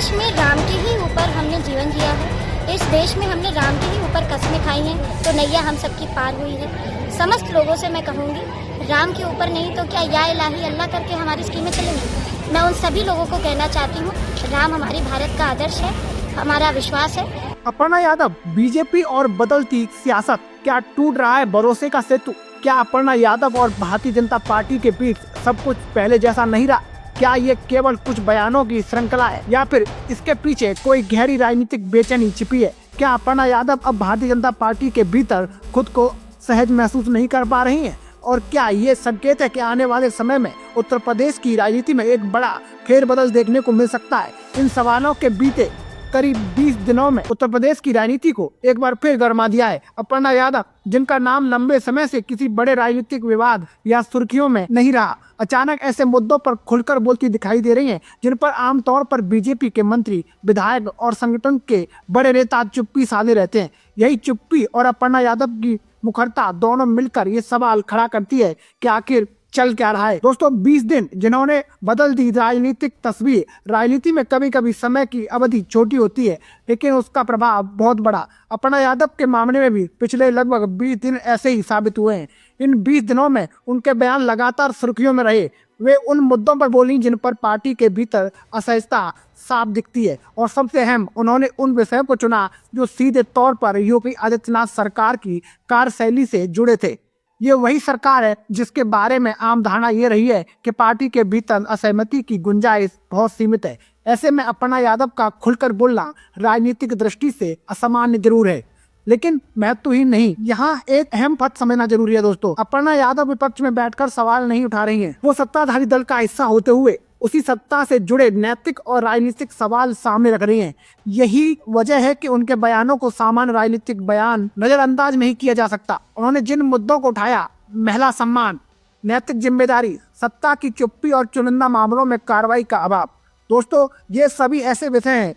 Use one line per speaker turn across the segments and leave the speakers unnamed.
देश में राम के ही ऊपर हमने जीवन जिया है, इस देश में हमने राम के ही ऊपर कस्में खाई हैं, तो नैया हम सबकी पार हुई है। समस्त लोगों से मैं कहूँगी, राम के ऊपर नहीं तो क्या या इलाही अल्लाह करके हमारी स्कीमें चलेंगी। मैं उन सभी लोगों को कहना चाहती हूँ, राम हमारी भारत का आदर्श है, हमारा विश्वास है।
अपर्णा यादव, बीजेपी और बदलती सियासत, क्या टूट रहा है भरोसे का सेतु? क्या अपर्णा यादव और भारतीय जनता पार्टी के बीच सब कुछ पहले जैसा नहीं रहा? क्या ये केवल कुछ बयानों की श्रृंखला है या फिर इसके पीछे कोई गहरी राजनीतिक बेचैनी छिपी है? क्या अपर्णा यादव अब भारतीय जनता पार्टी के भीतर खुद को सहज महसूस नहीं कर पा रही हैं? और क्या ये संकेत है कि आने वाले समय में उत्तर प्रदेश की राजनीति में एक बड़ा फेरबदल देखने को मिल सकता है? इन सवालों के बीते करीब 20 दिनों में उत्तर प्रदेश की राजनीति को एक बार फिर गरमा दिया है। अपर्णा यादव, जिनका नाम लंबे समय से किसी बड़े राजनीतिक विवाद या सुर्खियों में नहीं रहा, अचानक ऐसे मुद्दों पर खुलकर बोलती दिखाई दे रही हैं जिन पर आमतौर पर बीजेपी के मंत्री, विधायक और संगठन के बड़े नेता चुप्पी साधे रहते हैं। यही चुप्पी और अपर्णा यादव की मुखरता दोनों मिलकर ये सवाल खड़ा करती है कि आखिर चल क्या रहा है। दोस्तों, 20 दिन जिन्होंने बदल दी राजनीतिक तस्वीर। राजनीति में कभी कभी समय की अवधि छोटी होती है, लेकिन उसका प्रभाव बहुत बड़ा। अपर्णा यादव के मामले में भी पिछले लगभग 20 दिन ऐसे ही साबित हुए हैं। इन 20 दिनों में उनके बयान लगातार सुर्खियों में रहे। वे उन मुद्दों पर बोली जिन पर पार्टी के भीतर असहजता साफ दिखती है, और सबसे अहम, उन्होंने उन विषयों को चुना जो सीधे तौर पर योगी आदित्यनाथ सरकार की कार्यशैली से जुड़े थे। ये वही सरकार है जिसके बारे में आम धारणा ये रही है कि पार्टी के भीतर असहमति की गुंजाइश बहुत सीमित है। ऐसे में अपर्णा यादव का खुलकर बोलना राजनीतिक दृष्टि से असामान्य जरूर है, लेकिन महत्वहीन नहीं। यहाँ एक अहम बात समझना जरूरी है दोस्तों। अपर्णा यादव विपक्ष में बैठकर सवाल नहीं उठा रही हैं। वो सत्ताधारी दल का हिस्सा होते हुए उसी सत्ता से जुड़े नैतिक और राजनीतिक सवाल सामने रख रही हैं। यही वजह है कि उनके बयानों को सामान्य राजनीतिक बयान नजरअंदाज नहीं किया जा सकता। उन्होंने जिन मुद्दों को उठाया, महिला सम्मान, नैतिक जिम्मेदारी, सत्ता की चुप्पी और चुनिंदा मामलों में कार्रवाई का अभाव, दोस्तों ये सभी ऐसे विषय हैं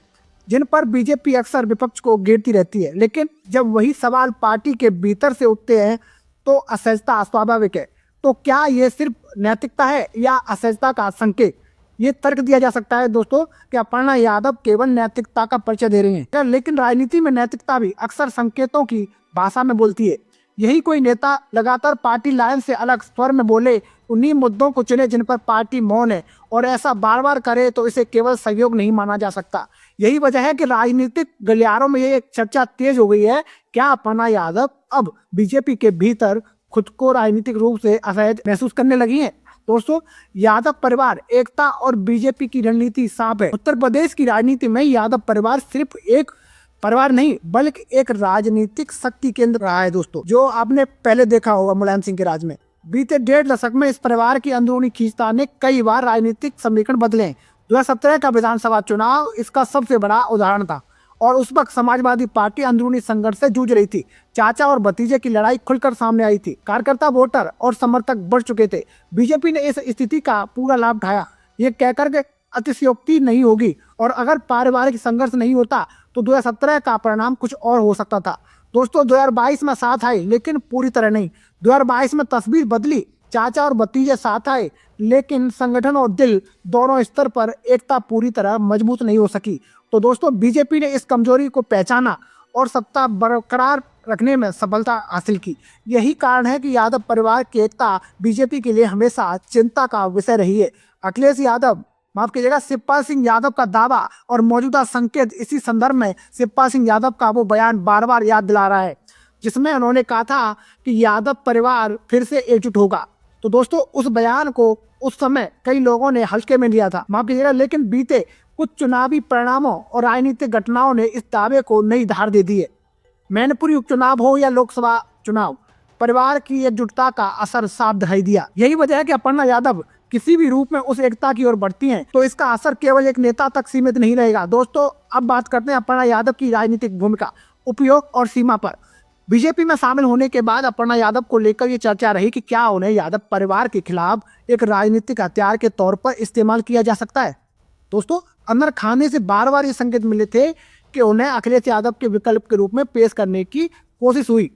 जिन पर बीजेपी अक्सर विपक्ष को घेरती रहती है। लेकिन जब वही सवाल पार्टी के भीतर से उठते हैं तो असहजता स्वाभाविक है। तो क्या ये सिर्फ नैतिकता है या असहजता का संकेत? ये तर्क दिया जा सकता है दोस्तों कि अपर्णा यादव केवल नैतिकता का परिचय दे रही हैं, लेकिन राजनीति में नैतिकता भी अक्सर संकेतों की भाषा में बोलती है। यही कोई नेता लगातार पार्टी लाइन से अलग स्वर में बोले, उन्हीं मुद्दों को चुने जिन पर पार्टी मौन है, और ऐसा बार बार करे तो इसे केवल सहयोग नहीं माना जा सकता। यही वजह है कि राजनीतिक गलियारों में ये चर्चा तेज हो गई है, क्या अपर्णा यादव अब बीजेपी के भीतर खुद को राजनीतिक रूप से असहज महसूस करने लगी है? दोस्तों, यादव परिवार, एकता और बीजेपी की रणनीति साफ है। उत्तर प्रदेश की राजनीति में यादव परिवार सिर्फ एक परिवार नहीं बल्कि एक राजनीतिक शक्ति केंद्र रहा है दोस्तों, जो आपने पहले देखा होगा मुलायम सिंह के राज में। बीते 1.5 दशक में इस परिवार की अंदरूनी खींचतान ने कई बार राजनीतिक समीकरण बदले। 2017 का विधानसभा चुनाव इसका सबसे बड़ा उदाहरण था, और उस वक्त समाजवादी पार्टी अंदरूनी संघर्ष से जूझ रही थी। चाचा और भतीजे की लड़ाई खुलकर सामने आई थी। कार्यकर्ता, वोटर और समर्थक बढ़ चुके थे। बीजेपी ने इस स्थिति का पूरा लाभ उठाया। ये कहकर के अतिशयोक्ति नहीं होगी, और अगर पारिवारिक संघर्ष नहीं होता तो 2017 का परिणाम कुछ और हो सकता था। दोस्तों, 2022 में साथ आए लेकिन पूरी तरह नहीं। 2022 में तस्वीर बदली। चाचा और भतीजे साथ आए, लेकिन संगठन और दिल दोनों स्तर पर एकता पूरी तरह मजबूत नहीं हो सकी। तो दोस्तों, बीजेपी ने इस कमजोरी को पहचाना और सत्ता बरकरार रखने में सफलता हासिल की। यही कारण है कि यादव परिवार की एकता बीजेपी के लिए हमेशा चिंता का विषय रही है। अखिलेश यादव, माफ कीजिएगा, शिवपाल सिंह यादव का दावा और मौजूदा संकेत इसी संदर्भ में शिवपाल सिंह यादव का वो बयान बार बार याद दिला रहा है, जिसमें उन्होंने कहा था कि यादव परिवार फिर से एकजुट होगा। तो दोस्तों, उस बयान को उस समय कई लोगों ने हल्के में लिया था, माफ कीजिएगा, लेकिन बीते कुछ चुनावी परिणामों और राजनीतिक घटनाओं ने इस दावे को नई धार दे दी है। मैनपुरी उपचुनाव हो या लोकसभा चुनाव, परिवार की एकजुटता का असर साफ दिखाई दिया। यही वजह है कि अपर्णा यादव किसी भी रूप में उस एकता की ओर बढ़ती हैं तो इसका असर केवल एक नेता तक सीमित नहीं रहेगा। दोस्तों, अब बात करते हैं अपर्णा यादव की राजनीतिक भूमिका, उपयोग और सीमा पर। बीजेपी में शामिल होने के बाद अपर्णा यादव को लेकर ये चर्चा रही कि क्या उन्हें यादव परिवार के खिलाफ एक राजनीतिक हथियार के तौर पर इस्तेमाल किया जा सकता है। दोस्तों, अंदर खाने से बार बार ये संकेत मिले थे कि उन्हें अखिलेश यादव के विकल्प के रूप में पेश करने की कोशिश हुई।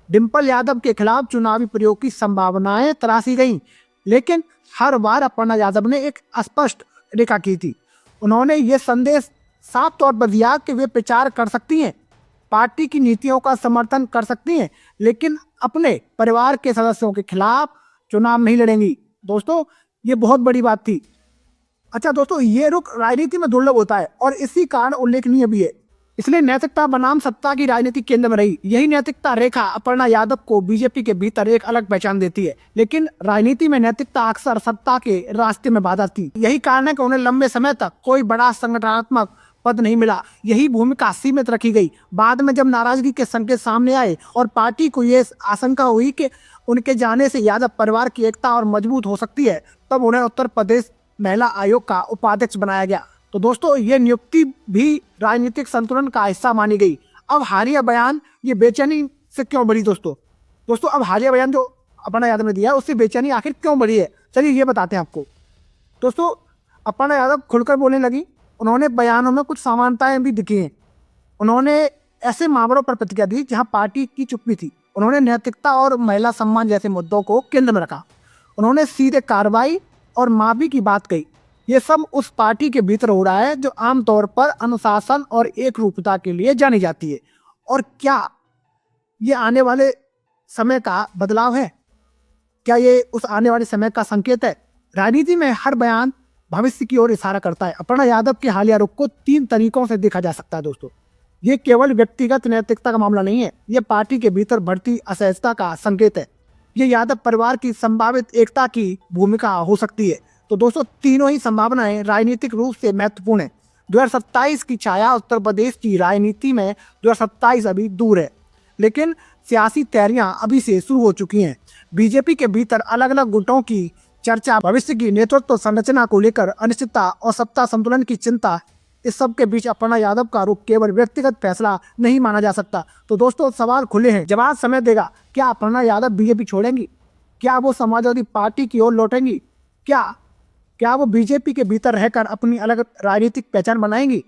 डिम्पल यादव के खिलाफ चुनावी प्रयोग की संभावनाएं तराशी गईं, लेकिन हर बार अपर्णा यादव ने एक स्पष्ट रेखा की थी। उन्होंने ये संदेश साफ तौर पर दिया कि वे प्रचार कर सकती हैं, पार्टी की नीतियों का समर्थन कर सकती हैं, लेकिन अपने परिवार के सदस्यों के खिलाफ चुनाव नहीं लड़ेंगी। दोस्तों, ये बहुत बड़ी बात थी। अच्छा दोस्तों, ये रुख राजनीति में दुर्लभ होता है और इसी कारण उल्लेखनीय भी है। इसलिए नैतिकता बनाम सत्ता की राजनीति केंद्र में रही। यही नैतिकता रेखा अपर्णा यादव को बीजेपी के भीतर एक अलग पहचान देती है। लेकिन राजनीति में नैतिकता अक्सर सत्ता के रास्ते में बाधा थी। यही कारण है कि उन्हें लंबे समय तक कोई बड़ा संगठनात्मक पद नहीं मिला। यही भूमिका सीमित रखी गई। बाद में जब नाराजगी के संकेत सामने आए और पार्टी को ये आशंका हुई कि उनके जाने से यादव परिवार की एकता और मजबूत हो सकती है, तब उन्हें उत्तर प्रदेश महिला आयोग का उपाध्यक्ष बनाया गया। तो दोस्तों, ये नियुक्ति भी राजनीतिक संतुलन का हिस्सा मानी गई। अब हालिया बयान ये बेचैनी से क्यों बढ़ी दोस्तों अब हालिया बयान जो अपर्णा यादव ने दिया उससे बेचैनी आखिर क्यों बढ़ी है, चलिए ये बताते हैं आपको। दोस्तों, अपर्णा यादव खुलकर बोलने लगी। उन्होंने बयानों में कुछ समानताएं भी दिखी हैं। उन्होंने ऐसे मामलों पर प्रतिक्रिया दी जहां पार्टी की चुप्पी थी। उन्होंने नैतिकता और महिला सम्मान जैसे मुद्दों को केंद्र में रखा। उन्होंने सीधे कार्रवाई और माफी की बात कही। ये सब उस पार्टी के भीतर हो रहा है जो आमतौर पर अनुशासन और एकरूपता के लिए जानी जाती है। और क्या ये आने वाले समय का बदलाव है? क्या ये उस आने वाले समय का संकेत है? राजनीति में हर बयान भविष्य की ओर इशारा करता है। अपर्णा यादव के हालिया रुख को 3 तरीकों से देखा जा सकता है दोस्तों। ये केवल व्यक्तिगत नैतिकता का मामला नहीं है, ये पार्टी के भीतर बढ़ती असहजता का संकेत है। ये यादव परिवार की संभावित एकता की भूमिका हो सकती है। तो दोस्तों, तीनों ही संभावनाएं राजनीतिक रूप से महत्वपूर्ण है। 2027 की छाया उत्तर प्रदेश की राजनीति में 2027 अभी दूर है, लेकिन सियासी तैयारियां अभी से शुरू हो चुकी हैं। बीजेपी के भीतर अलग अलग गुटों की चर्चा, भविष्य की नेतृत्व संरचना को लेकर अनिश्चितता और सत्ता संतुलन की चिंता, इस सब के बीच अपर्णा यादव का रुख केवल व्यक्तिगत फैसला नहीं माना जा सकता। तो दोस्तों, सवाल खुले हैं, जवाब समय देगा। क्या अपर्णा यादव बीजेपी छोड़ेंगी? क्या वो समाजवादी पार्टी की ओर लौटेंगी? क्या वो बीजेपी के भीतर रहकर अपनी अलग राजनीतिक पहचान बनाएंगी?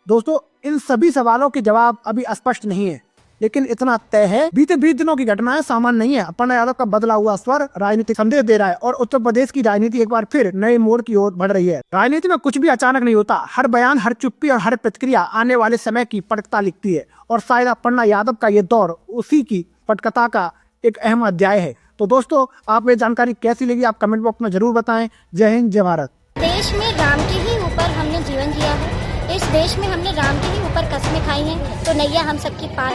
दोस्तों, इन सभी सवालों के जवाब अभी स्पष्ट नहीं है, लेकिन इतना तय है, बीते 20 दिनों की घटनाएं सामान्य नहीं है। अपर्णा यादव का बदला हुआ स्वर राजनीतिक संदेश दे रहा है और उत्तर प्रदेश की राजनीति एक बार फिर नए मोड़ की ओर बढ़ रही है। राजनीति में कुछ भी अचानक नहीं होता। हर बयान, हर चुप्पी और हर प्रतिक्रिया आने वाले समय की पटकथा लिखती है और शायद अपर्णा यादव का ये दौर उसी की पटकथा का एक अहम अध्याय है। तो दोस्तों, आप ये जानकारी कैसी लगी आप कमेंट बॉक्स में जरूर बताएं। जय हिंद, जय भारत।
देश में राम के ही ऊपर हमने जीवन जिया है। इस देश में हमने राम के ही ऊपर कस्में खाई हैं, तो नैया हम सबकी पार